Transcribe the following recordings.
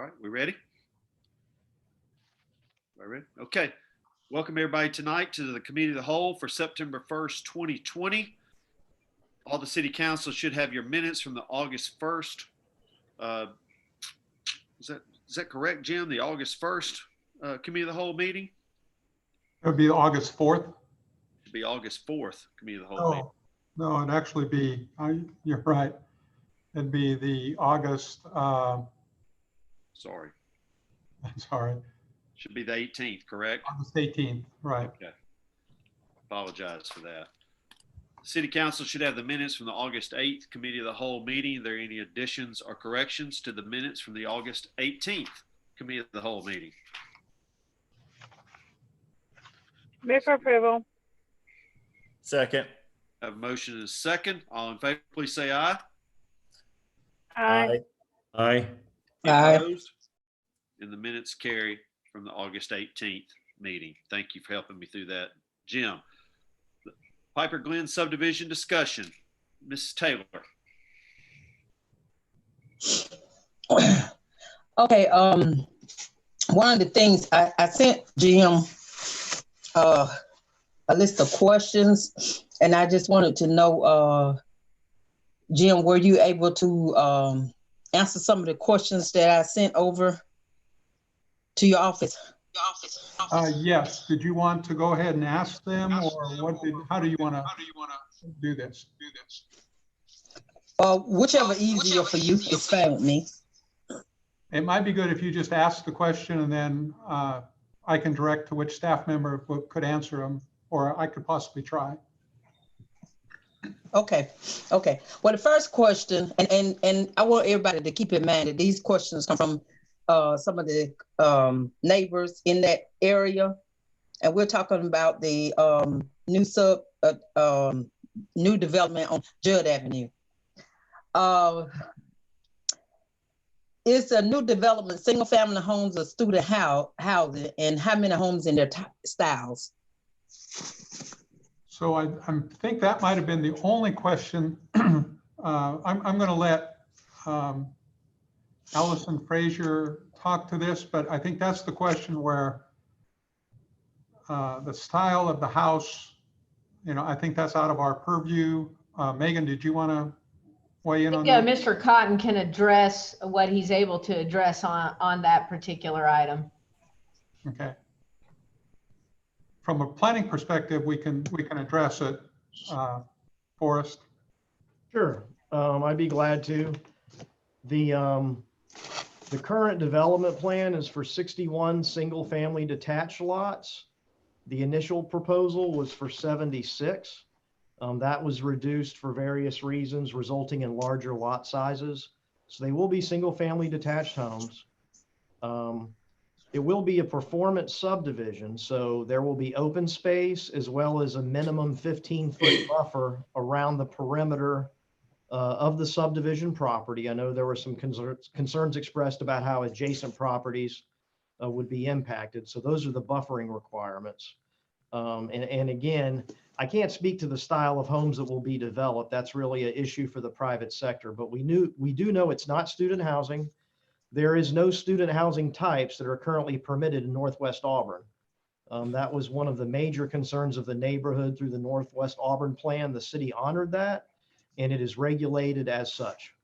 All right, we ready? All right, okay. Welcome everybody tonight to the Committee of the Whole for September 1st, 2020. All the City Council should have your minutes from the August 1st. Is that correct, Jim? The August 1st Committee of the Whole meeting? It would be August 4th. It would be August 4th Committee of the Whole meeting. No, it'd actually be, you're right. It'd be the August, Sorry. sorry, Should be the 18th, correct? August 18th, right. Okay. Apologize for that. City Council should have the minutes from the August 8th Committee of the Whole meeting. Are there any additions or corrections to the minutes from the August 18th Committee of the Whole meeting? Move for approval. Second. I have a motion and a second. All in favor, please say aye. Aye. Aye. Aye. Opposed? And the minutes carry from the August 18th meeting. Thank you for helping me through that, Jim. Piper Glen subdivision discussion. Mrs. Taylor. Okay, one of the things I sent Jim a list of questions, and I just wanted to know, Jim, were you able to answer some of the questions that I sent over to your office? Yes, did you want to go ahead and ask them, or how do you want to do this? Whichever easier for you, it's fine with me. It might be good if you just ask the question and then I can direct to which staff member could answer them, or I could possibly try. Okay. Well, the first question, and I want everybody to keep in mind that these questions come from some of the neighbors in that area, and we're talking about the new development on Judd Avenue. It's a new development, single family homes or student housing, and how many homes in their styles? So I think that might have been the only question. I'm going to let Allison Frazier talk to this, but I think that's the question where the style of the house, I think that's out of our purview. Megan, did you want to weigh in on that? Yeah, Mr. Cotton can address what he's able to address on that particular item. Okay. From a planning perspective, we can address it, Forrest. Sure, I'd be glad to. The current development plan is for 61 single-family detached lots. The initial proposal was for 76. That was reduced for various reasons, resulting in larger lot sizes. So they will be single-family detached homes. It will be a performance subdivision, so there will be open space as well as a minimum 15-foot buffer around the perimeter of the subdivision property. I know there were some concerns expressed about how adjacent properties would be impacted. So those are the buffering requirements. And again, I can't speak to the style of homes that will be developed. That's really an issue for the private sector, but we do know it's not student housing. There is no student housing types that are currently permitted in Northwest Auburn. That was one of the major concerns of the neighborhood through the Northwest Auburn plan. The city honored that, and it is regulated as such.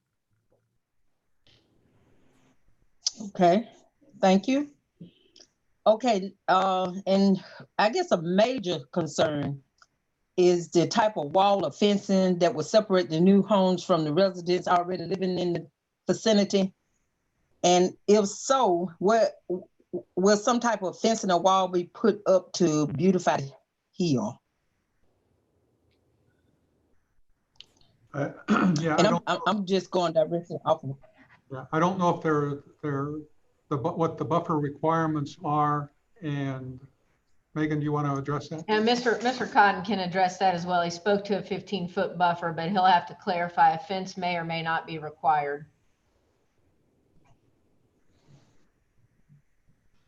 Okay, thank you. Okay, and I guess a major concern is the type of wall or fencing that will separate the new homes from the residents already living in the vicinity. And if so, will some type of fencing or wall be put up to beautify the hill? Yeah, and I'm just going directly off of. Yeah, I don't know if what the buffer requirements are. And Megan, do you want to address that? And Mr. Cotton can address that as well. He spoke to a 15-foot buffer, but he'll have to clarify a fence may or may not be required.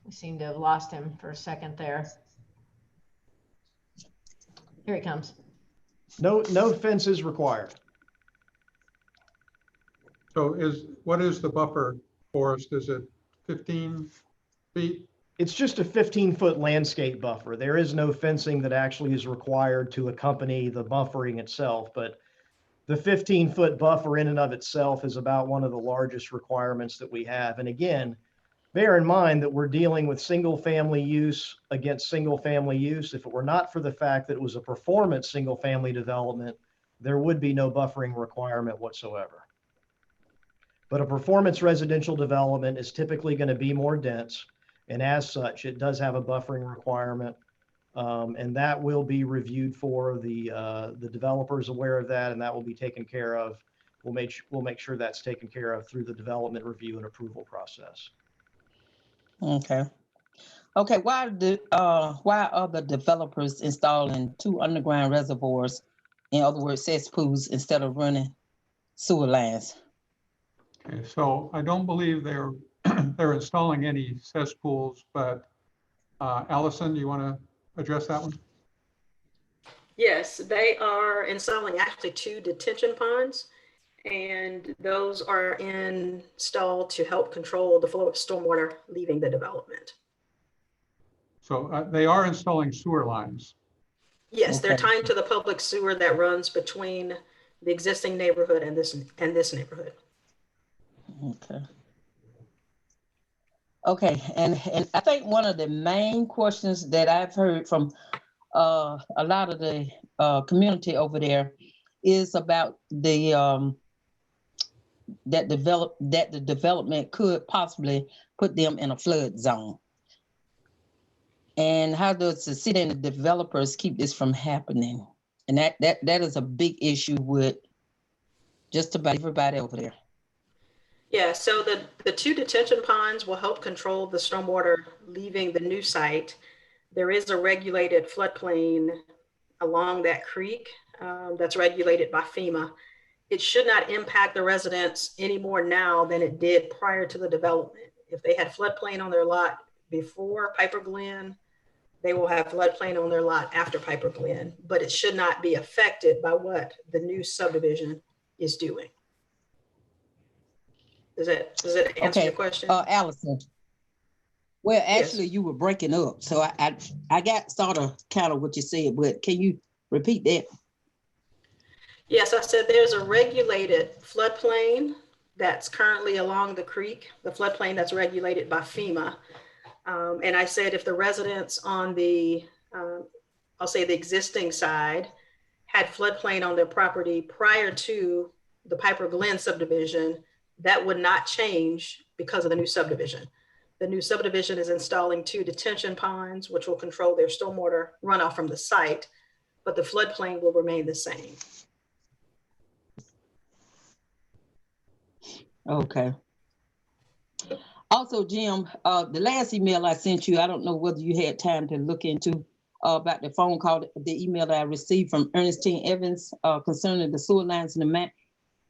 We seem to have lost him for a second there. Here he comes. No fence is required. So what is the buffer, Forrest? Is it 15 feet? It's just a 15-foot landscape buffer. There is no fencing that actually is required to accompany the buffering itself, but the 15-foot buffer in and of itself is about one of the largest requirements that we have. And again, bear in mind that we're dealing with single-family use against single-family use. If it were not for the fact that it was a performance single-family development, there would be no buffering requirement whatsoever. But a performance residential development is typically going to be more dense. And as such, it does have a buffering requirement. And that will be reviewed for the developers aware of that, and that will be taken care of. We'll make sure that's taken care of through the development review and approval process. Okay. Okay, why are the developers installing 2 underground reservoirs, in other words, cesspools, instead of running sewer lines? Okay, so I don't believe they're they're installing any cesspools, but Allison, do you want to address that one? Yes, they are installing actually 2 detention ponds, and those are installed to help control the flow of stormwater leaving the development. So they are installing sewer lines. Yes, they're Okay. tying to the public sewer that runs between the existing neighborhood and this neighborhood. Okay. Okay, and I think one of the main questions that I've heard from a lot of the community over there is about the that the development could possibly put them in a flood zone. And how does the city and the developers keep this from happening? And that is a big issue with just about everybody over there. Yeah, so the 2 detention ponds will help control the stormwater leaving the new site. There is a regulated floodplain along that creek that's regulated by FEMA. It should not impact the residents any more now than it did prior to the development. If they had floodplain on their lot before Piper Glen, they will have floodplain on their lot after Piper Glen, but it should not be affected by what the new subdivision is doing. Does it answer your question? Allison. Well, Yes. actually, you were breaking up, so I got sort of kind of what you said, but can you repeat that? Yes, I said there's a regulated floodplain that's currently along the creek, the floodplain that's regulated by FEMA. And I said if the residents on the, I'll say the existing side, had floodplain on their property prior to the Piper Glen subdivision, that would not change because of the new subdivision. The new subdivision is installing 2 detention ponds, which will control their stormwater runoff from the site, but the floodplain will remain the same. Okay. Also, Jim, the last email I sent you, I don't know whether you had time to look into about the phone call, the email that I received from Ernestine Evans concerning the sewer lines and the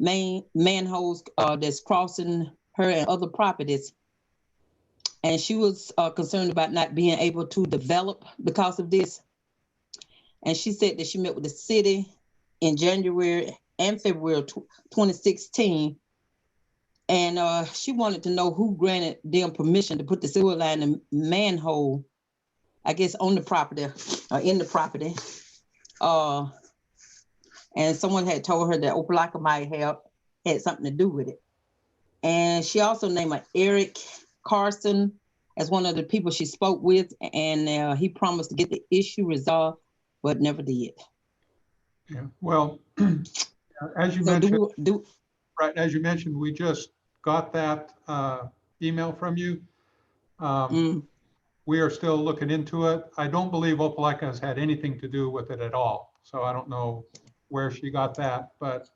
main manholes that's crossing her and other properties. And she was concerned about not being able to develop because of this. And she said that she met with the city in January and February 2016. And she wanted to know who granted them permission to put the sewer line and manhole, I guess, on the property or in the property. And someone had told her that Opelika might have had something to do with it. And she also named Eric Carson as one of the people she spoke with, and he promised to get the issue resolved, but never did. Yeah, well, as you So mentioned, right, as you mentioned, we just got that email from you. We are still looking into it. I don't believe Opelika has had anything to do with it at all. So I don't know where she got that, but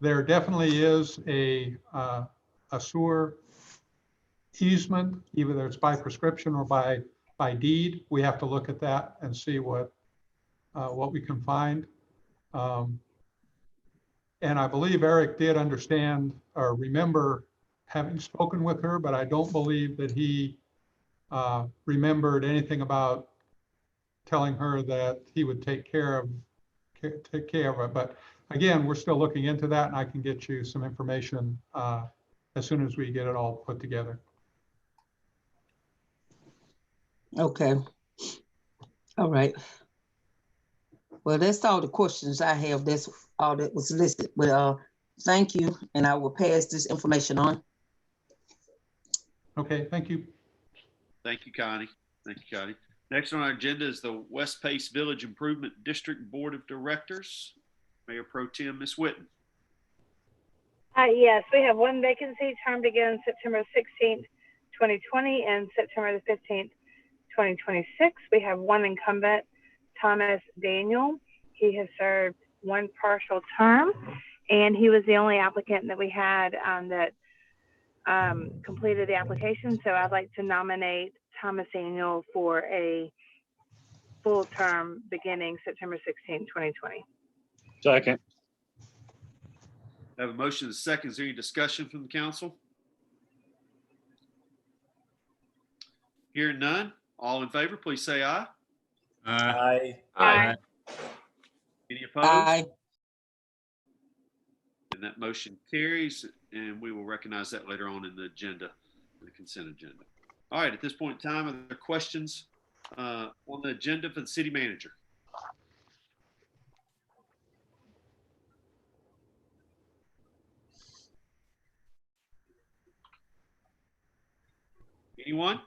there definitely is a sewer easement, either it's by prescription or by deed. We have to look at that and see what we can find. And I believe Eric did understand or remember having spoken with her, but I don't believe that he remembered anything about telling her that he would take care of it. But again, we're still looking into that, and I can get you some information as soon as we get it all put together. Okay. All right. Well, that's all the questions I have. That's all that was listed. But thank you, and I will pass this information on. Okay, thank you. Thank you, Connie. Thank you, Connie. Next on our agenda is the West Pace Village Improvement District Board of Directors. Mayor Pro Tem, Ms. Whitten. Yes, we have one vacancy, term begins September 16th, 2020 and September the 15th, 2026. We have one incumbent, Thomas Daniel. He has served one partial term, and he was the only applicant that we had that completed the application. So I'd like to nominate Thomas Daniel for a full term beginning September 16th, 2020. Second. I have a motion and a second. Is there any discussion from the council? Hearing none. All in favor, please say aye. Aye. Aye. Any opposed? Aye. And that motion carries, and we will recognize that later on in the agenda, the consent agenda. All right, at this point in time, are there questions on the agenda for the city manager? Anyone?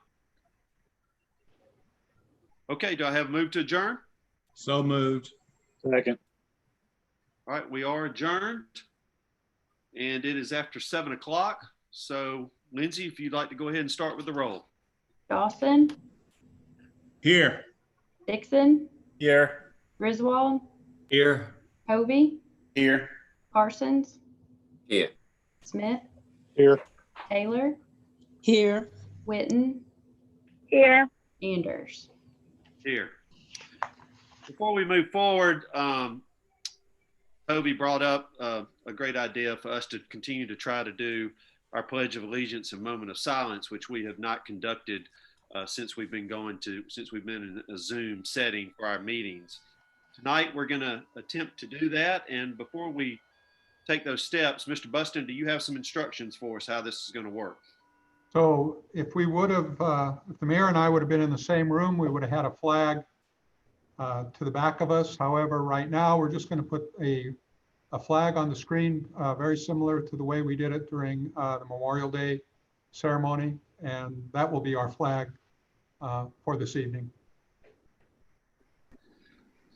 Okay, do I have a move to adjourn? So moved. Second. All right, we are adjourned, and it is after 7 o'clock. So, Lindsay, if you'd like to go ahead and start with the roll. Dawson, Here. Dixon, Here. Griswold, Here. Hovey, Here. Parsons, Here. Smith, Here. Taylor, Here. Whitten, Here. Anders. Here. Before we move forward, Toby brought up a great idea for us to continue to try to do our Pledge of Allegiance and moment of silence, which we have not conducted since we've been in a Zoom setting for our meetings. Tonight, we're going to attempt to do that. And before we take those steps, Mr. Buston, do you have some instructions for us how this is going to work? So if we would have, if the mayor and I would have been in the same room, we would have had a flag to the back of us. However, right now, we're just going to put a flag on the screen, very similar to the way we did it during the Memorial Day ceremony. And that will be our flag for this evening.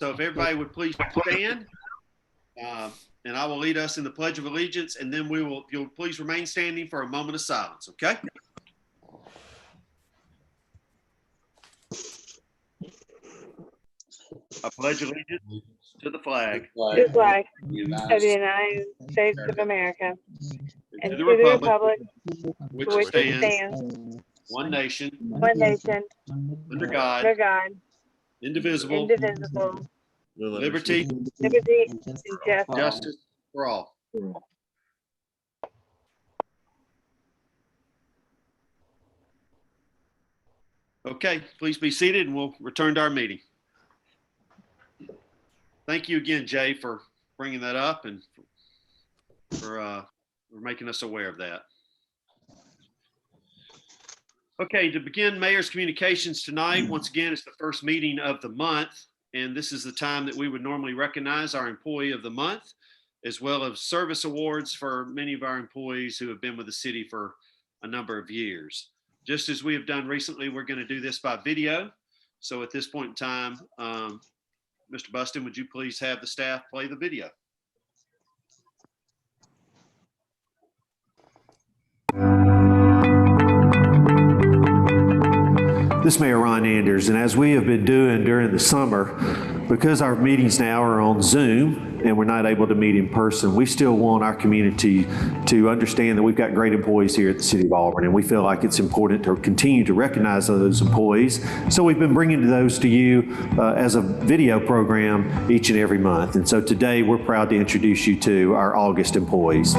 So if everybody would please stand, and I will lead us in the Pledge of Allegiance, and then you'll please remain standing for a moment of silence, okay? I pledge allegiance to the flag To the flag of the United States of America and to the republic which for which it stands stands, one nation one nation, under God, under God, indivisible, indivisible, liberty, liberty, and justice for all. Okay, please be seated and we'll return to our meeting. Thank you again, Jay, for bringing that up and for making us aware of that. Okay, to begin Mayor's communications tonight, once again, it's the first meeting of the month, and this is the time that we would normally recognize our Employee of the Month, as well as service awards for many of our employees who have been with the city for a number of years. Just as we have done recently, we're going to do this by video. So at this point in time, Mr. Buston, would you please have the staff play the video? This is Mayor Ron Anders, and as we have been doing during the summer, because our meetings now are on Zoom and we're not able to meet in person, we still want our community to understand that we've got great employees here at the City of Auburn, and we feel like it's important to continue to recognize those employees. So we've been bringing those to you as a video program each and every month. And so today we're proud to introduce you to our August employees.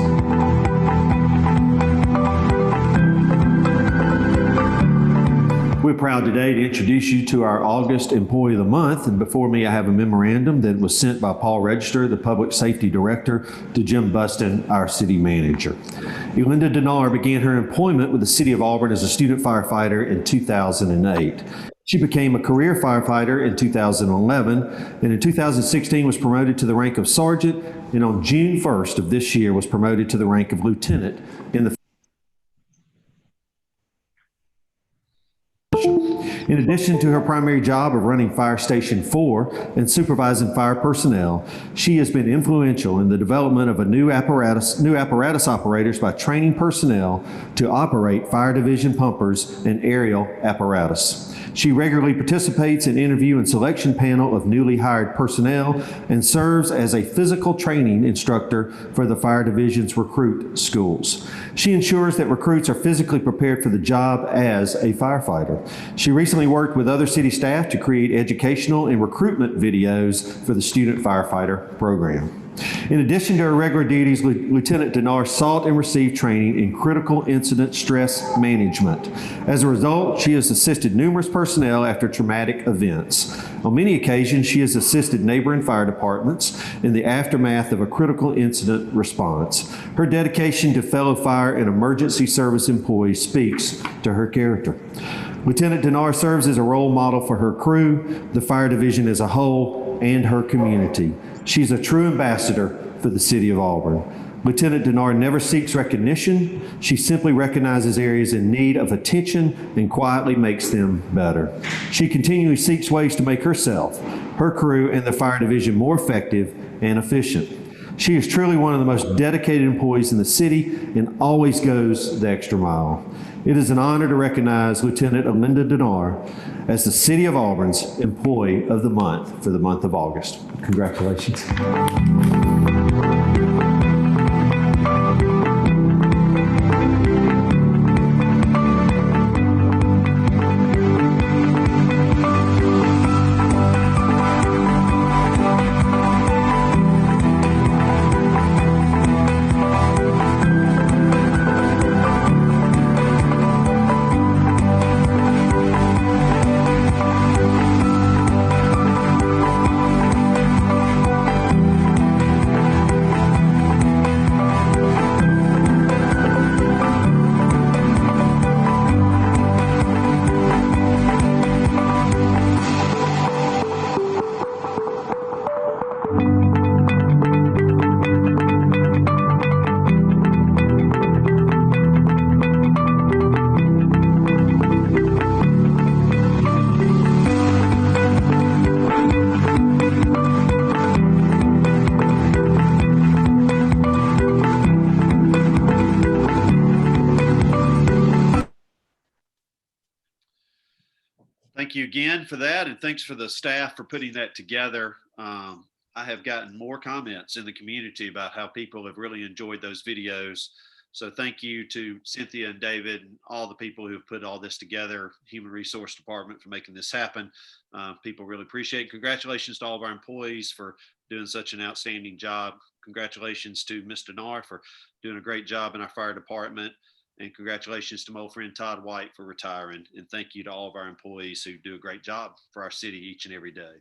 We're proud today to introduce you to our August Employee of the Month. And before me, I have a memorandum that was sent by Paul Register, the Public Safety Director, to Jim Buston, our City Manager. Elinda Denard began her employment with the City of Auburn as a student firefighter in 2008. She became a career firefighter in 2011, and in 2016 was promoted to the rank of sergeant, and on June 1st of this year was promoted to the rank of lieutenant in the In addition to her primary job of running Fire Station 4 and supervising fire personnel, she has been influential in the development of a new apparatus operators by training personnel to operate fire division pumpers and aerial apparatus. She regularly participates in interview and selection panel of newly hired personnel and serves as a physical training instructor for the fire division's recruit schools. She ensures that recruits are physically prepared for the job as a firefighter. She recently worked with other city staff to create educational and recruitment videos for the student firefighter program. In addition to her regular duties, Lieutenant Denard sought and received training in critical incident stress management. As a result, she has assisted numerous personnel after traumatic events. On many occasions, she has assisted neighboring fire departments in the aftermath of a critical incident response. Her dedication to fellow fire and emergency service employees speaks to her character. Lieutenant Denard serves as a role model for her crew, the fire division as a whole, and her community. She's a true ambassador for the City of Auburn. Lieutenant Denard never seeks recognition. She simply recognizes areas in need of attention and quietly makes them better. She continually seeks ways to make herself, her crew, and the fire division more effective and efficient. She is truly one of the most dedicated employees in the city and always goes the extra mile. It is an honor to recognize Lieutenant Elinda Denard as the City of Auburn's Employee of the Month for the month of August. Congratulations. Thank you again for that, and thanks for the staff for putting that together. I have gotten more comments in the community about how people have really enjoyed those videos. So thank you to Cynthia and David and all the people who have put all this together, Human Resource Department for making this happen. People really appreciate it. Congratulations to all of our employees for doing such an outstanding job. Congratulations to Ms. Denard for doing a great job in our fire department. And congratulations to my old friend Todd White for retiring. And thank you to all of our employees who do a great job for our city each and every day.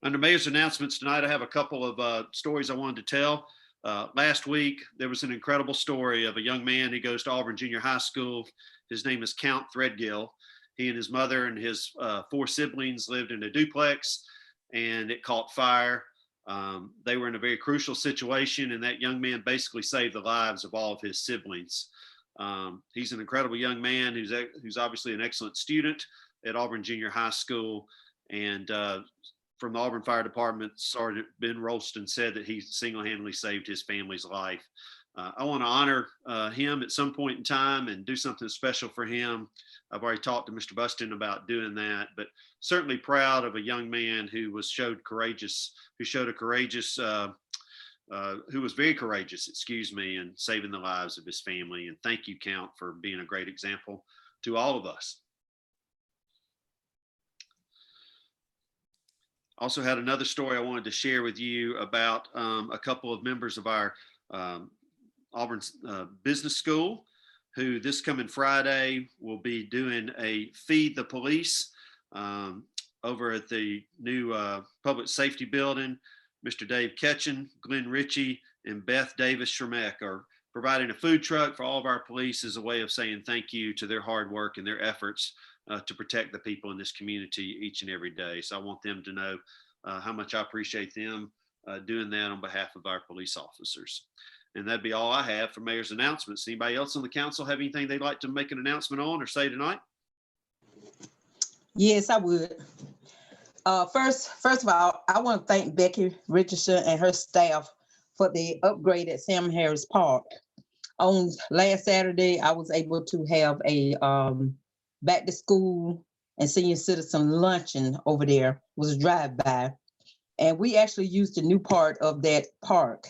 Under Mayor's announcements tonight, I have a couple of stories I wanted to tell. Last week, there was an incredible story of a young man who goes to Auburn Junior High School. His name is Count Threadgill. He and his mother and his 4 siblings lived in a duplex, and it caught fire. They were in a very crucial situation, and that young man basically saved the lives of all of his siblings. He's an incredible young man who's obviously an excellent student at Auburn Junior High School. And from the Auburn Fire Department, Sergeant Ben Rolston said that he single-handedly saved his family's life. I want to honor him at some point in time and do something special for him. I've already talked to Mr. Buston about doing that, but certainly proud of a young man who was very courageous, in saving the lives of his family. And thank you, Count, for being a great example to all of us. Also had another story I wanted to share with you about a couple of members of our Auburn Business School who this coming Friday will be doing a Feed the Police over at the new Public Safety Building. Mr. Dave Ketchen, Glenn Ritchie, and Beth Davis Shermeck are providing a food truck for all of our police as a way of saying thank you to their hard work and their efforts to protect the people in this community each and every day. So I want them to know how much I appreciate them doing that on behalf of our police officers. And that'd be all I have for mayor's announcements. Anybody else on the council have anything they'd like to make an announcement on or say tonight? Yes, I would. First of all, I want to thank Becky Richardson and her staff for the upgrade at Sam Harris Park. On last Saturday, I was able to have a back to school and senior citizen luncheon over there. It was a drive-by. And we actually used a new part of that park.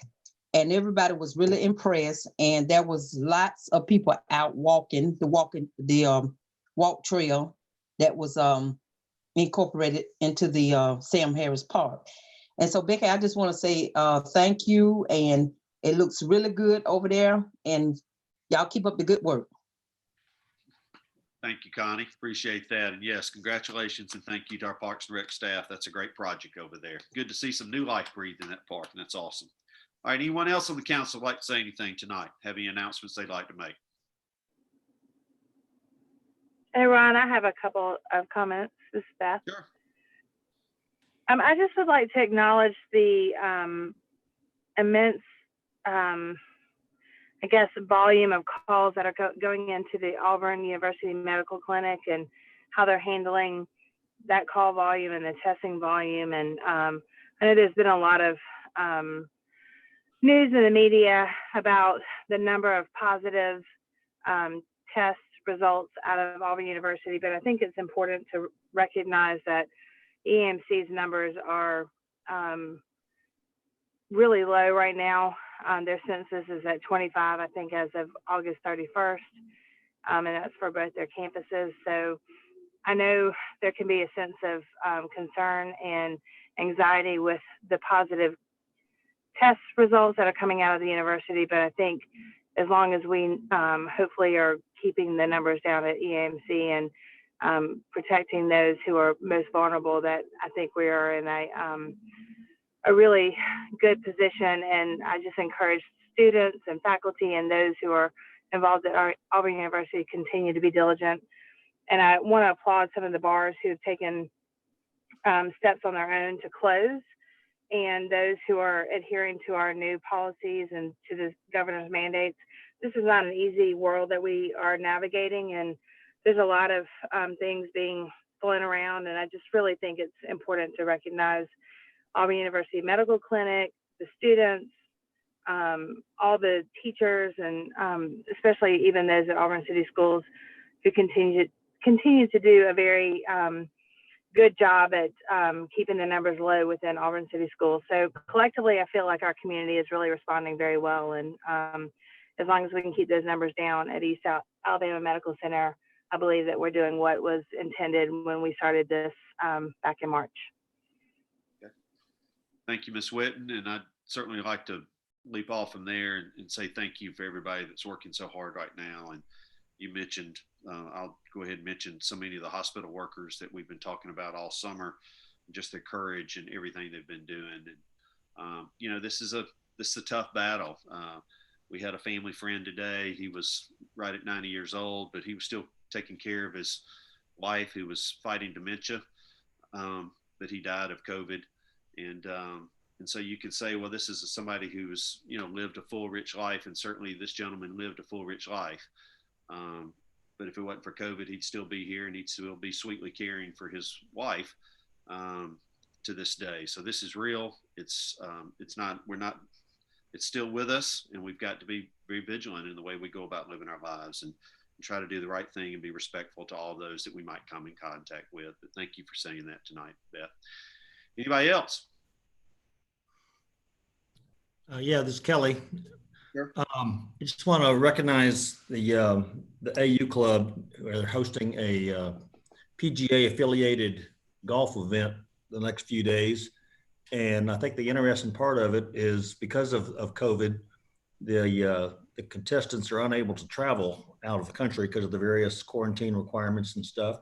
And everybody was really impressed. And there was lots of people out walking, the walk trail that was incorporated into the Sam Harris Park. And so, Becky, I just want to say thank you. And it looks really good over there. And y'all keep up the good work. Thank you, Connie. Appreciate that. And yes, congratulations and thank you to our Parks and Rec staff. That's a great project over there. Good to see some new life breathed in that park, and that's awesome. All right, anyone else on the council like to say anything tonight? Have any announcements they'd like to make? Hey, Ron, I have a couple of comments. This is Beth. Sure. I just would like to acknowledge the immense, I guess, volume of calls that are going into the Auburn University Medical Clinic and how they're handling that call volume and the testing volume. And I know there's been a lot of news in the media about the number of positive test results out of Auburn University, but I think it's important to recognize that EMC's numbers are really low right now. Their census is at 25, I think, as of August 31st, and that's for both their campuses. So I know there can be a sense of concern and anxiety with the positive test results that are coming out of the university, but I think as long as we hopefully are keeping the numbers down at EMC and protecting those who are most vulnerable, that I think we are in a really good position. And I just encourage students and faculty and those who are involved at Auburn University continue to be diligent. And I want to applaud some of the bars who have taken steps on their own to close, and those who are adhering to our new policies and to the governor's mandates. This is not an easy world that we are navigating, and there's a lot of things being flown around, and I just really think it's important to recognize Auburn University Medical Clinic, the students, all the teachers, and especially even those at Auburn City Schools who continue to do a very good job at keeping the numbers low within Auburn City Schools. So collectively, I feel like our community is really responding very well. And as long as we can keep those numbers down at East Alabama Medical Center, I believe that we're doing what was intended when we started this back in March. Okay. Thank you, Ms. Whitten. And I'd certainly like to leap off from there and say thank you for everybody that's working so hard right now. And you mentioned, I'll go ahead and mention so many of the hospital workers that we've been talking about all summer, just their courage and everything they've been doing. And, you know, this is a tough battle. We had a family friend today. He was right at 90 years old, but he was still taking care of his wife who was fighting dementia, but he died of COVID. And so you could say, well, this is somebody who's, you know, lived a full, rich life. And certainly this gentleman lived a full, rich life. But if it wasn't for COVID, he'd still be here and he'd still be sweetly caring for his wife to this day. So this is real. It's still with us, and we've got to be very vigilant in the way we go about living our lives and try to do the right thing and be respectful to all those that we might come in contact with. But thank you for saying that tonight, Beth. Anybody else? Yeah, this is Kelly. Sure. I just want to recognize the AU Club. They're hosting a PGA affiliated golf event the next few days. And I think the interesting part of it is because of COVID, the the contestants are unable to travel out of the country because of the various quarantine requirements and stuff.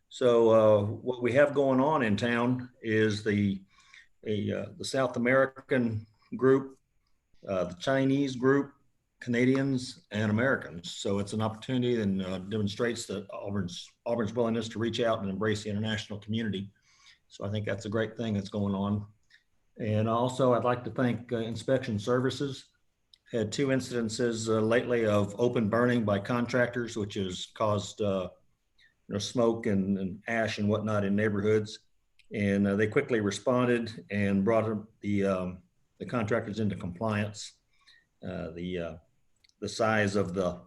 So what we have going on in town is the South American group, the Chinese group, Canadians, and Americans. So it's an opportunity and demonstrates that Auburn's willingness to reach out and embrace the international community. So I think that's a great thing that's going on. And also I'd like to thank Inspection Services. Had 2 incidences lately of open burning by contractors, which has caused smoke and ash and whatnot in neighborhoods. And they quickly responded and brought the contractors into compliance. The size of the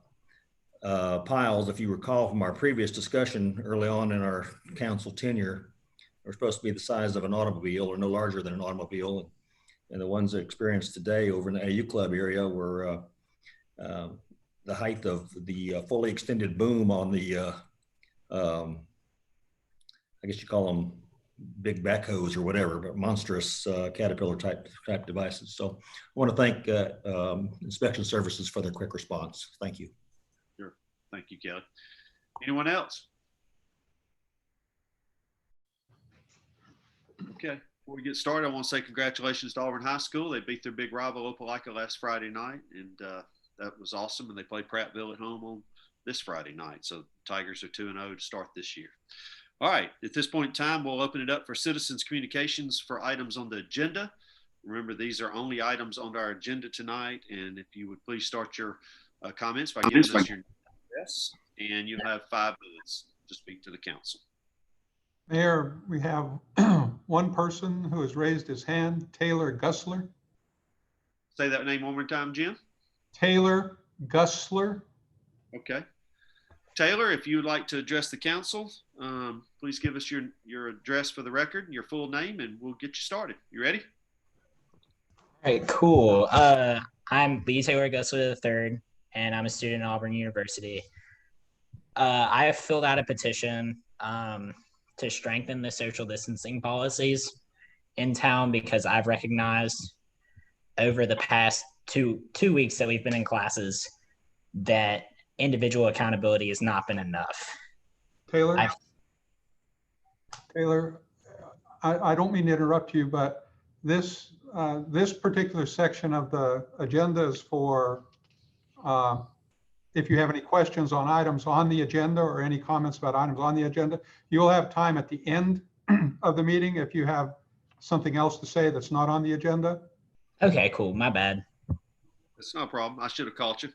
piles, if you recall from our previous discussion early on in our council tenure, are supposed to be the size of an automobile or no larger than an automobile. And the ones that experienced today over in the AU Club area were the height of the fully extended boom on the, I guess you call them big backhoes or whatever, but monstrous Caterpillar type devices. So I want to thank Inspection Services for their quick response. Thank you. Sure. Thank you, Kelly. Anyone else? Okay. Before we get started, I want to say congratulations to Auburn High School. They beat their big rival Opelika last Friday night, and that was awesome. And they play Prattville at home on this Friday night. So Tigers are 2-0 to start this year. All right. At this point in time, we'll open it up for citizens' communications for items on the agenda. Remember, these are only items on our agenda tonight. And if you would please start your comments by giving us your address, and you have 5 minutes to speak to the council. Mayor, we have one person who has raised his hand, Taylor Gussler. Say that name one more time, Jim. Taylor Gussler. Okay. Taylor, if you would like to address the council, please give us your address for the record, your full name, and we'll get you started. You ready? All right, cool. I'm Lee Taylor Gussler III, and I'm a student at Auburn University. I have filled out a petition to strengthen the social distancing policies in town because I've recognized over the past two weeks that we've been in classes that individual accountability has not been enough. Taylor, I don't mean to interrupt you, but this particular section of the agenda is for if you have any questions on items on the agenda or any comments about items on the agenda, you'll have time at the end of the meeting if you have something else to say that's not on the agenda. Okay, cool. My bad. That's no problem. I should have caught you.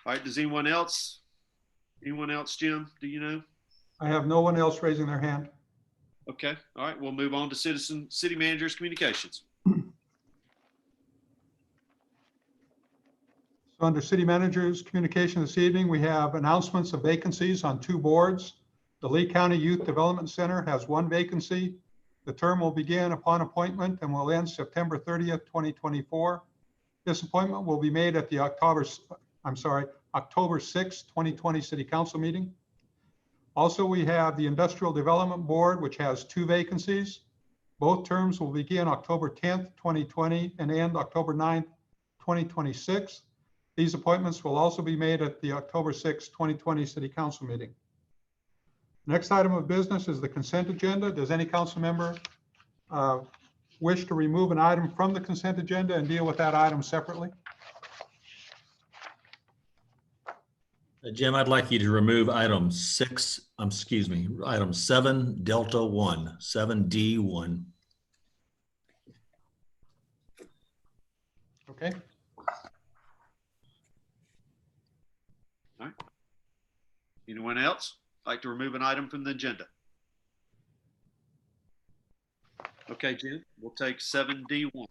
All right. Does anyone else? Anyone else, Jim? Do you know? I have no one else raising their hand. Okay. All right. We'll move on to city managers communications. So under city managers communication this evening, we have announcements of vacancies on 2 boards. The Lee County Youth Development Center has 1 vacancy. The term will begin upon appointment and will end September 30th, 2024. This appointment will be made at the October 6th, 2020 City Council meeting. Also, we have the Industrial Development Board, which has 2 vacancies. Both terms will begin October 10th, 2020 and end October 9th, 2026. These appointments will also be made at the October 6th, 2020 City Council meeting. Next item of business is the consent agenda. Does any council member wish to remove an item from the consent agenda and deal with that item separately? Jim, I'd like you to remove item 7 Delta 1, 7D1. Okay. All right. Anyone else like to remove an item from the agenda? Okay, Jim, we'll take 7D1.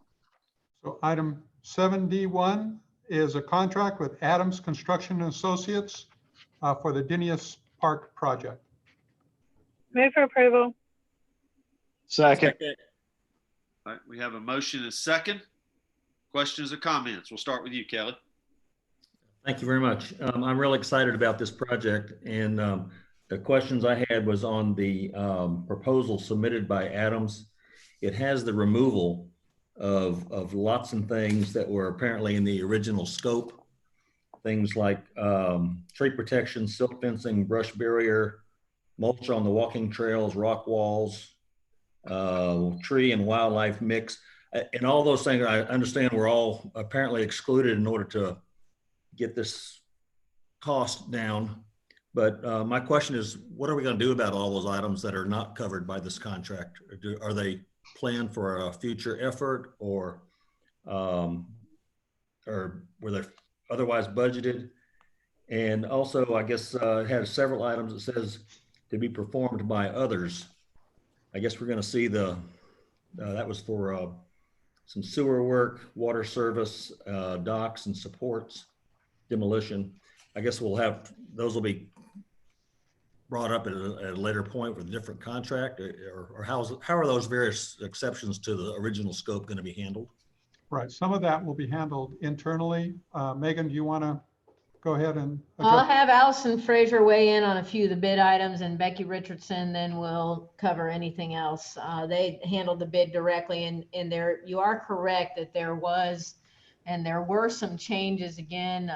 So item 7D1 is a contract with Adams Construction Associates for the Dinius Park project. Move for approval. Second. All right, we have a motion and a second. Questions or comments? We'll start with you, Kelly. Thank you very much. I'm really excited about this project, and the questions I had was on the proposal submitted by Adams. It has the removal of lots and things that were apparently in the original scope. Things like tree protection, silt fencing, brush barrier, mulch on the walking trails, rock walls, tree and wildlife mix. And all those things, I understand were all apparently excluded in order to get this cost down. But my question is, what are we going to do about all those items that are not covered by this contract? Are they planned for a future effort, or were they otherwise budgeted? And also, I guess it has several items that says to be performed by others. I guess we're going to see that was for some sewer work, water service, docks and supports, demolition. I guess those will be brought up at a later point with a different contract, or how are those various exceptions to the original scope going to be handled? Right. Some of that will be handled internally. Megan, do you want to go ahead and I'll address? have Allison Frazier weigh in on a few of the bid items, and Becky Richardson then will cover anything else. They handled the bid directly, and there, you are correct that there were some changes. Again,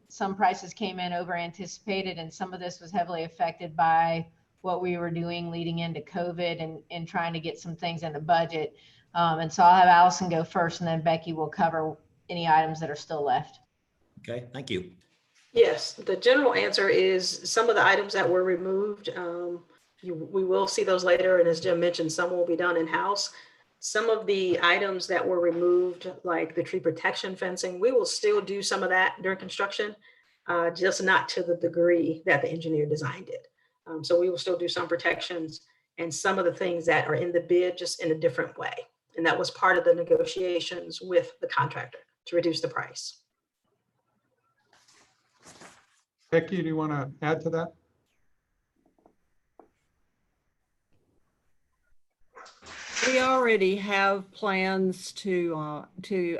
some prices came in over anticipated, and some of this was heavily affected by what we were doing leading into COVID and trying to get some things in the budget. And so I'll have Allison go first, and then Becky will cover any items that are still left. Okay, thank you. Yes, the general answer is some of the items that were removed, we will see those later. And as Jim mentioned, some will be done in-house. Some of the items that were removed, like the tree protection fencing, we will still do some of that during construction, just not to the degree that the engineer designed it. So we will still do some protections and some of the things that are in the bid, just in a different way. And that was part of the negotiations with the contractor to reduce the price. Becky, do you want to add to that? We already have plans to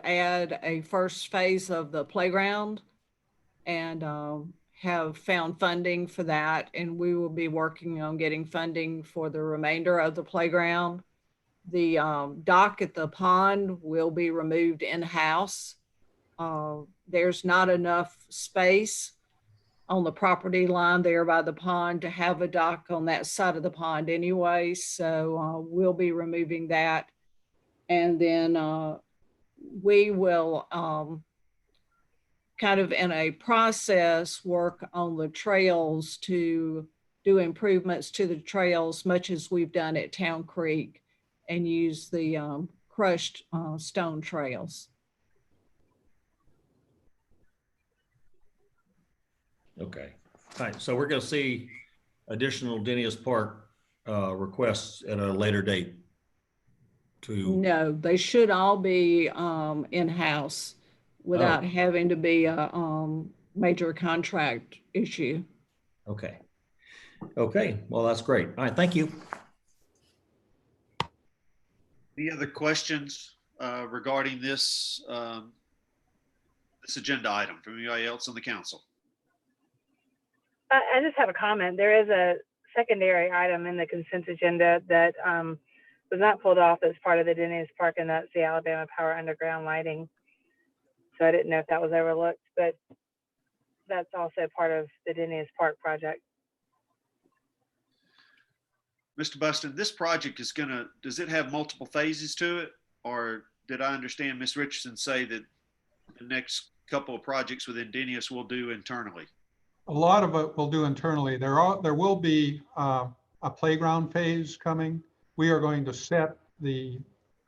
add a first phase of the playground, and have found funding for that. And we will be working on getting funding for the remainder of the playground. The dock at the pond will be removed in-house. There's not enough space on the property line there by the pond to have a dock on that side of the pond anyway. So we'll be removing that. And then we will kind of in a process work on the trails to do improvements to the trails, much as we've done at Town Creek, and use the crushed stone trails. Okay. All right. So we're going to see additional Dennis Park requests at a later date. No, they should all be in-house without having to be a major contract issue. Okay. Okay. Well, that's great. All right. Thank you. Any other questions regarding this this agenda item from anybody else on the council? I just have a comment. There is a secondary item in the consent agenda that was not pulled off as part of the Dennis Park, and that's the Alabama Power underground lighting. So I didn't know if that was overlooked, but that's also part of the Dennis Park project. Mr. Buston, this project is does it have multiple phases to it? Or did I understand Ms. Richardson say that the next couple of projects within Dennis will do internally? A lot of it we'll do internally. There will be a playground phase coming. We are going to set the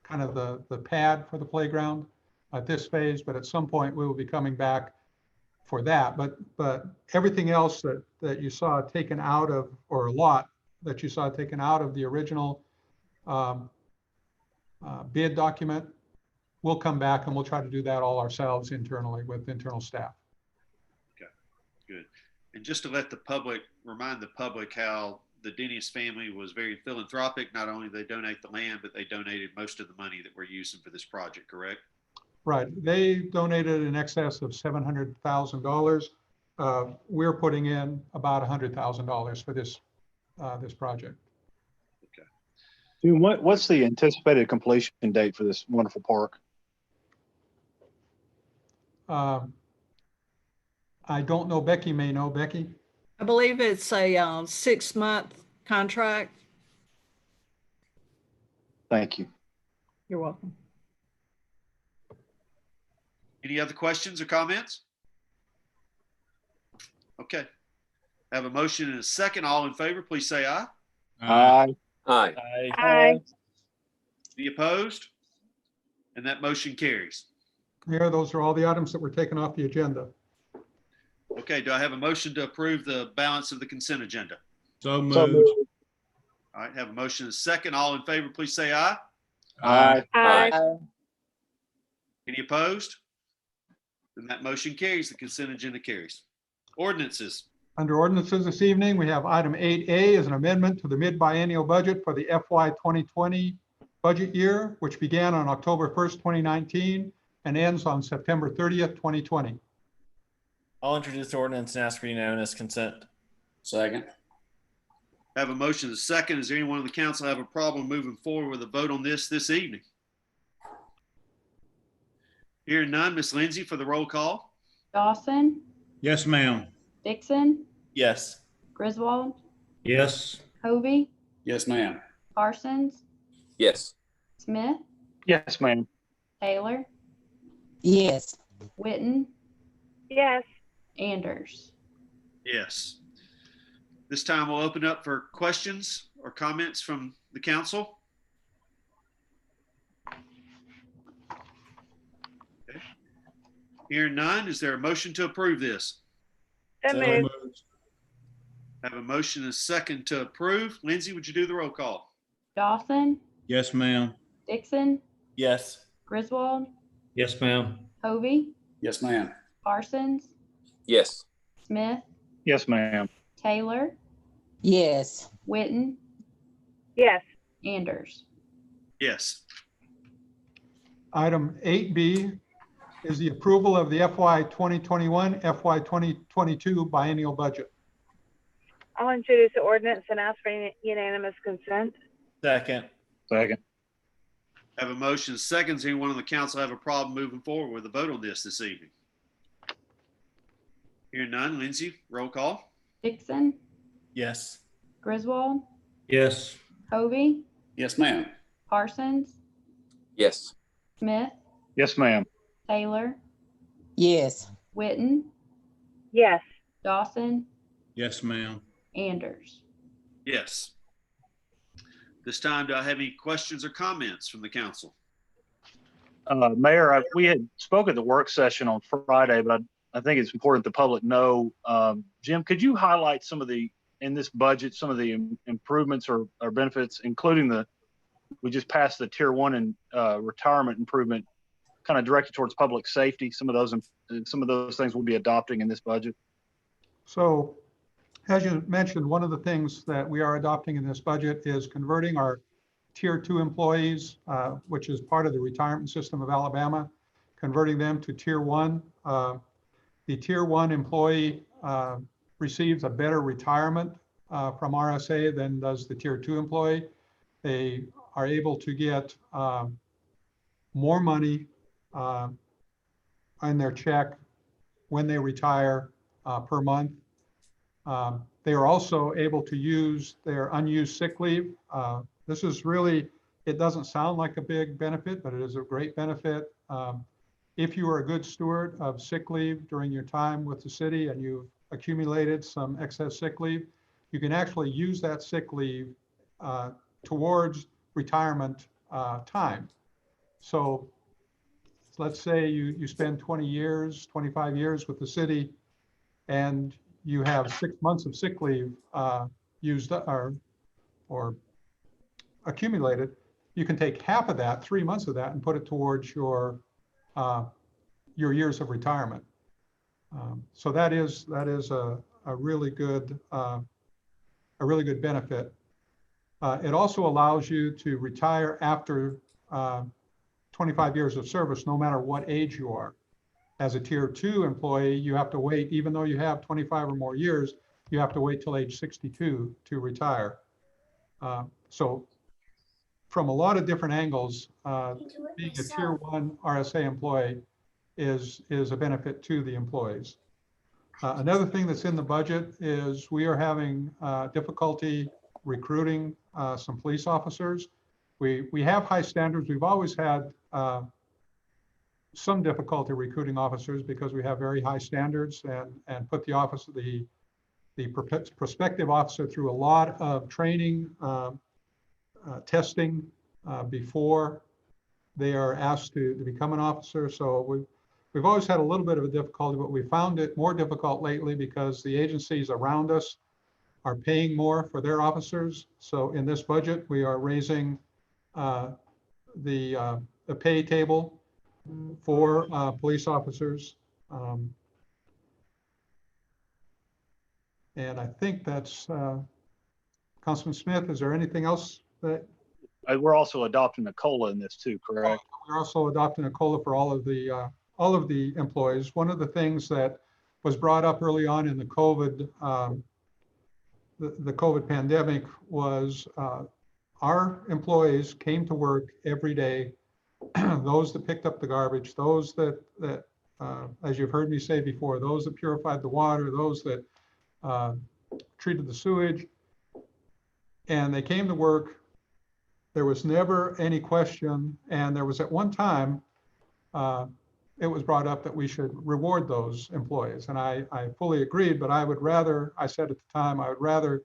kind of the pad for the playground at this phase, but at some point we will be coming back for that. But everything else that you saw taken out of, or a lot that you saw taken out of the original bid document, we'll come back and we'll try to do that all ourselves internally with internal staff. Okay, good. And just to let the public, remind the public how the Dennis family was very philanthropic. Not only did they donate the land, but they donated most of the money that we're using for this project, correct? Right. They donated in excess of $700,000. We're putting in about $100,000 for this project. Okay. June, what's the anticipated completion date for this wonderful park? I don't know. Becky may know. Becky? I believe it's a 6-month contract. Thank you. You're welcome. Any other questions or comments? Okay. I have a motion and a second. All in favor, please say aye. Aye. Aye. Aye. Any opposed? And that motion carries. Mayor, those are all the items that were taken off the agenda. Okay, do I have a motion to approve the balance of the consent agenda? So So moved. moved. All right, have a motion and a second. All in favor, please say aye. Aye. Aye. Any opposed? Then that motion carries. The consent agenda carries. Ordinances. Under ordinances this evening, we have item 8A is an amendment to the mid-biennial budget for the FY 2020 budget year, which began on October 1st, 2019 and ends on September 30th, 2020. I'll introduce the ordinance and ask for unanimous consent. Second. I have a motion and a second. Does anyone on the council have a problem moving forward with a vote on this evening? Hearing none, Ms. Lindsay for the roll call. Dawson, Yes, ma'am. Dixon, Yes. Griswold, Yes. Hovey, Yes, ma'am. Parsons, Yes. Smith, Yes, ma'am. Taylor, Yes. Witten, Yes. Anders. Yes. This time we'll open up for questions or comments from the council. Okay. Hearing none, is there a motion to approve this? So moved. I have a motion and a second to approve. Lindsay, would you do the roll call? Dawson, Yes, ma'am. Dixon, Yes. Griswold, Yes, ma'am. Hovey, Yes, ma'am. Parsons, Yes. Smith, Yes, ma'am. Taylor, Yes. Witten, Yes. Anders. Yes. Item 8B is the approval of the FY 2021, FY 2022 biennial budget. I'll introduce the ordinance and ask for unanimous consent. Second. Second. I have a motion and a second. Does anyone on the council have a problem moving forward with a vote on this evening? Hearing none, Lindsay, roll call. Dixon, Yes. Griswold, Yes. Hovey, Yes, ma'am. Parsons, Yes. Smith, Yes, ma'am. Taylor, Yes. Witten, Yes. Dawson, Yes, ma'am. Anders. Yes. This time, do I have any questions or comments from the council? Mayor, we had spoke at the work session on Friday, but I think it's important the public know. Jim, could you highlight some of in this budget, some of the improvements or benefits, including we just passed the tier 1 and retirement improvement, kind of directed towards public safety. Some of those things we'll be adopting in this budget. So as you mentioned, one of the things that we are adopting in this budget is converting our tier 2 employees, which is part of the retirement system of Alabama, converting them to tier 1. The tier 1 employee receives a better retirement from RSA than does the tier 2 employee. They are able to get more money in their check when they retire per month. They are also able to use their unused sick leave. This is really, it doesn't sound like a big benefit, but it is a great benefit. If you are a good steward of sick leave during your time with the city and you've accumulated some excess sick leave, you can actually use that sick leave towards retirement time. So let's say you spend 20 years, 25 years with the city, and you have 6 months of sick leave used or accumulated. You can take half of that, 3 months of that, and put it towards your years of retirement. So that is a really good benefit. It also allows you to retire after 25 years of service, no matter what age you are. As a tier 2 employee, you have to wait, even though you have 25 or more years, you have to wait till age 62 to retire. So from a lot of different angles, being a tier 1 RSA employee is a benefit to the employees. Another thing that's in the budget is we are having difficulty recruiting some police officers. We have high standards. We've always had some difficulty recruiting officers because we have very high standards and put the prospective officer through a lot of training, testing before they are asked to become an officer. So we've always had a little bit of a difficulty, but we found it more difficult lately because the agencies around us are paying more for their officers. So in this budget, we are raising the pay table for police officers. And I think that's, Councilman Smith, is there anything else that? We're also adopting a COLA in this too, correct? We're also adopting a COLA for all of the employees. One of the things that was brought up early on in the COVID pandemic was our employees came to work every day. Those that picked up the garbage, those that as you've heard me say before, those that purified the water, those that treated the sewage, and they came to work. There was never any question, and there was at one time, it was brought up that we should reward those employees, and I fully agreed, but I would rather, I said at the time, I would rather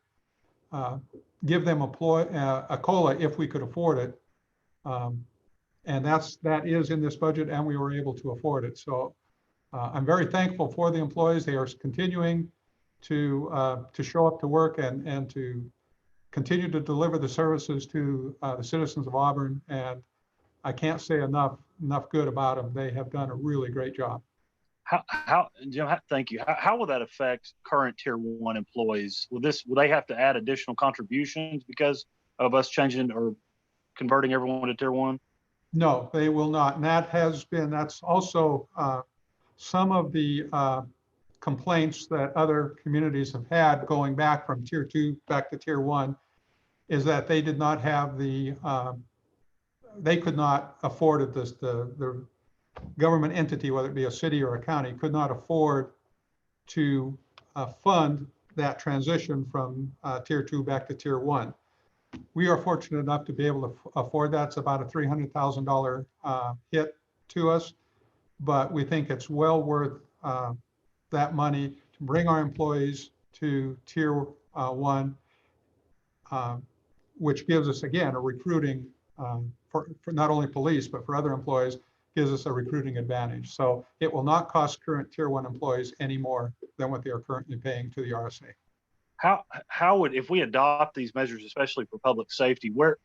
give them a COLA if we could afford it, and that is in this budget, and we were able to afford it. So I'm very thankful for the employees. They are continuing to show up to work and to continue to deliver the services to the citizens of Auburn, and I can't say enough good about them. They have done a really great job. How Jim, thank you. How will that affect current tier 1 employees? Will they have to add additional contributions because of us changing or converting everyone to tier 1? No, they will not. And that's also some of the complaints that other communities have had going back from tier 2 back to tier 1 is that they did not have they could not afford it. The government entity, whether it be a city or a county, could not afford to fund that transition from tier 2 back to tier 1. We are fortunate enough to be able to afford that. It's about a $300,000 hit to us, but we think it's well worth that money to bring our employees to tier 1, which gives us, again, a recruiting for not only police, but for other employees, gives us a recruiting advantage. So it will not cost current tier 1 employees any more than what they are currently paying to the RSA. How would, if we adopt these measures, especially for public safety, where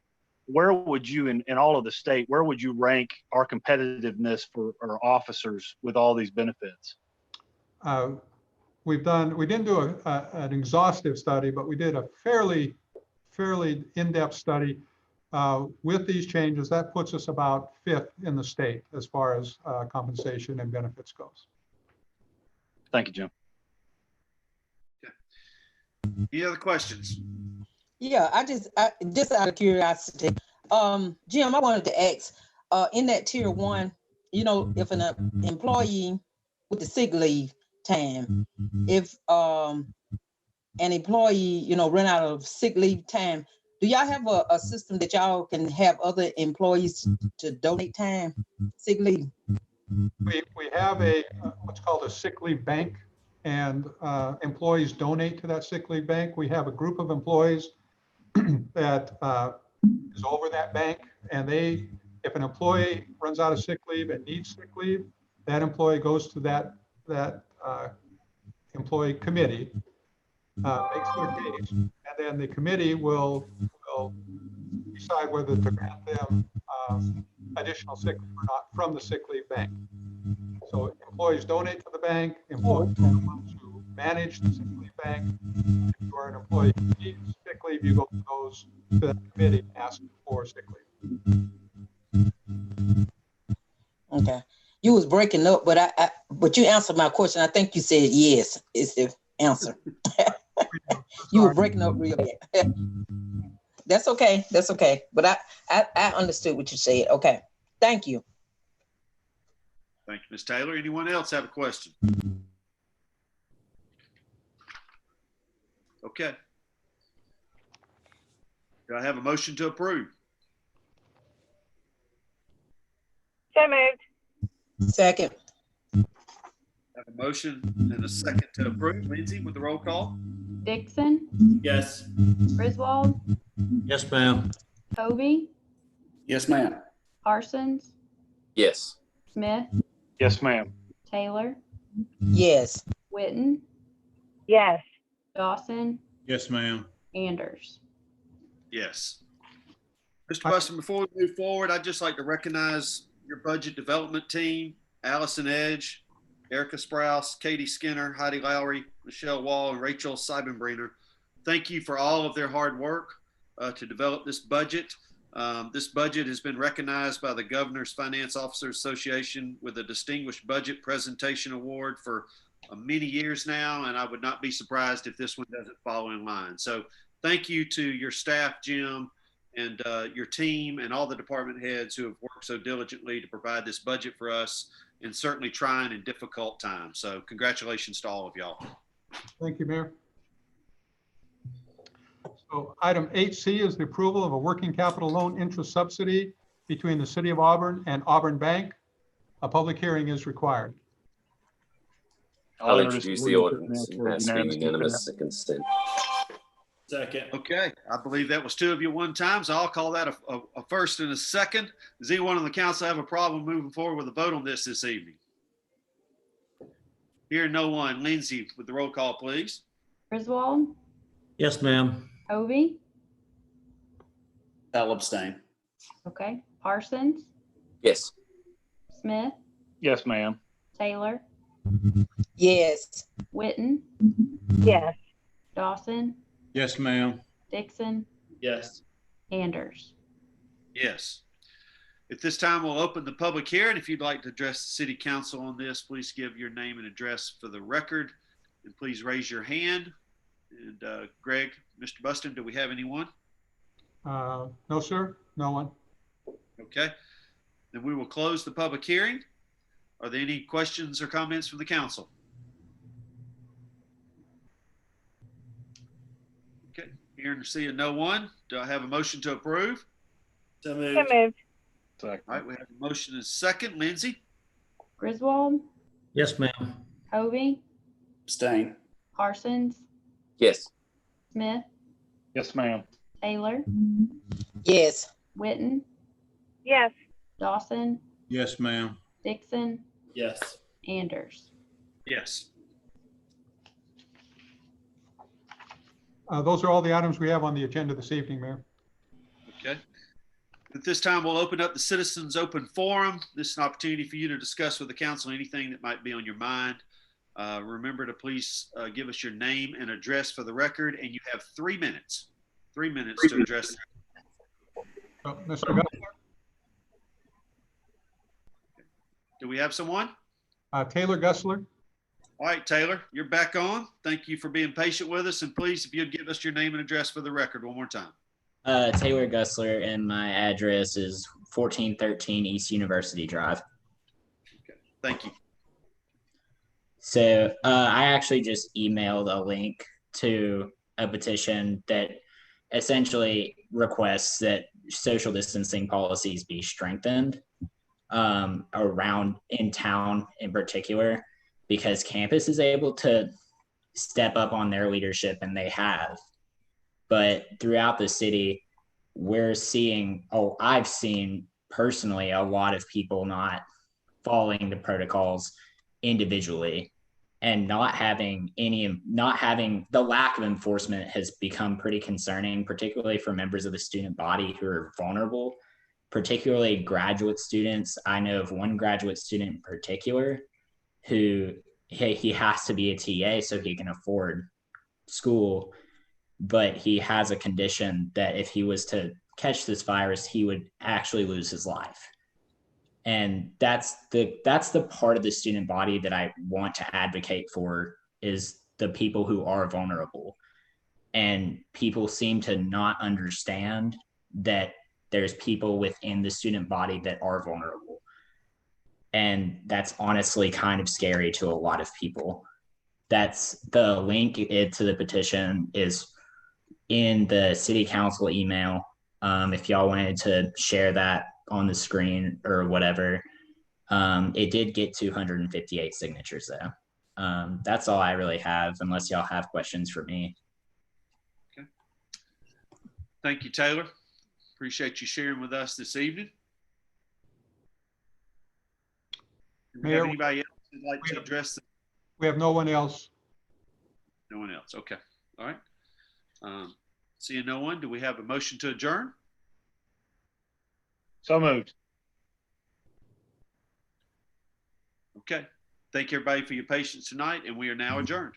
would you, in all of the state, where would you rank our competitiveness for our officers with all these benefits? We didn't do an exhaustive study, but we did a fairly in-depth study with these changes. That puts us about 5th in the state as far as compensation and benefits goes. Thank you, Jim. Any other questions? Yeah, I just out of curiosity, Jim, I wanted to ask, in that tier 1, if an employee with the sick leave time, if an employee, run out of sick leave time, do y'all have a system that y'all can have other employees to donate time, sick leave? We have what's called a sick leave bank, and employees donate to that sick leave bank. We have a group of employees that is over that bank, and if an employee runs out of sick leave and needs sick leave, that employee goes to that employee committee, makes their case, and then the committee will decide whether to grant them additional sick leave or not from the sick leave bank. So employees donate to the bank, employees are the ones who manage the sick leave bank. If you are an employee who needs sick leave, you go to the committee and ask for sick leave. Okay. You was breaking up, but you answered my question. I think you said yes is the answer. You were breaking up real bad. That's okay. That's okay. But I understood what you said. Okay. Thank you. Thank you, Ms. Taylor. Anyone else have a question? Okay. Do I have a motion to approve? So moved. Second. Have a motion and a second to approve. Lindsay, with the roll call? Dixon, Yes. Griswold, Yes, ma'am. Hovey, Yes, ma'am. Parsons, Yes. Smith, Yes, ma'am. Taylor, Yes. Witten, Yes. Dawson, Yes, ma'am. Anders. Yes. Mr. Buston, before we move forward, I'd just like to recognize your budget development team, Allison Edge, Erica Sprouse, Katie Skinner, Heidi Lowry, Michelle Wall, and Rachel Seibenbrenner. Thank you for all of their hard work to develop this budget. This budget has been recognized by the Governor's Finance Officers Association with a Distinguished Budget Presentation Award for many years now, and I would not be surprised if this one doesn't fall in line. So thank you to your staff, Jim, and your team and all the department heads who have worked so diligently to provide this budget for us in certainly trying and difficult times. So congratulations to all of y'all. Thank you, Mayor. So item 8C is the approval of a working capital loan interest subsidy between the City of Auburn and Auburn Bank. A public hearing is required. I'll introduce the ordinance and ask for unanimous consent. Second. Okay, I believe that was two of you one time, so I'll call that a first and a second. Does anyone on the council have a problem moving forward with a vote on this evening? Hearing no one. Lindsay, with the roll call, please. Griswold, Yes, ma'am. Hovey, I'll abstain. okay, Parsons, Yes. Smith, Yes, ma'am. Taylor, Yes. Witten, Yes. Dawson, Yes, ma'am. Dixon, Yes. Anders. Yes. At this time, we'll open the public hearing. If you'd like to address the city council on this, please give your name and address for the record, and please raise your hand. And Greg, Mr. Buston, do we have anyone? No, sir. No one. Okay. Then we will close the public hearing. Are there any questions or comments from the council? Okay. Hearing and seeing no one, do I have a motion to approve? So So moved. moved. All right, we have a motion and a second. Lindsay? Griswold, Yes, ma'am. Hovey, Abstain. Parsons, Yes. Smith, Yes, ma'am. Taylor, Yes. Witten, Yes. Dawson, Yes, ma'am. Dixon, Yes. Anders. Yes. Those are all the items we have on the agenda this evening, Mayor. Okay. At this time, we'll open up the Citizens Open Forum. This is an opportunity for you to discuss with the council anything that might be on your mind. Remember to please give us your name and address for the record, and you have 3 minutes. 3 minutes to address. Mr. Gussler, Do we have someone? Taylor Gussler. All right, Taylor, you're back on. Thank you for being patient with us. And please, if you'd give us your name and address for the record one more time. Taylor Gussler, and my address is 1413 East University Drive. Okay, thank you. So I actually just emailed a link to a petition that essentially requests that social distancing policies be strengthened around in town in particular, because campus is able to step up on their leadership, and they have. But throughout the city, we're seeing, I've seen personally a lot of people not following the protocols individually, and not having the lack of enforcement has become pretty concerning, particularly for members of the student body who are vulnerable, particularly graduate students. I know of one graduate student in particular who he has to be a TA so he can afford school, but he has a condition that if he was to catch this virus, he would actually lose his life. And that's the part of the student body that I want to advocate for, is the people who are vulnerable. and people seem to not understand that there's people within the student body that are vulnerable. And that's honestly kind of scary to a lot of people. That's the link to the petition is in the city council email. If y'all wanted to share that on the screen or whatever, it did get 258 signatures though. That's all I really have, unless y'all have questions for me. Okay. Thank you, Taylor. Appreciate you sharing with us this evening. Do we have Mayor, anybody else who'd like to address the? We have no one else. No one else. Okay. All right. Seeing no one, do we have a motion to adjourn? So moved. Okay. Thank you, everybody, for your patience tonight, and we are now adjourned.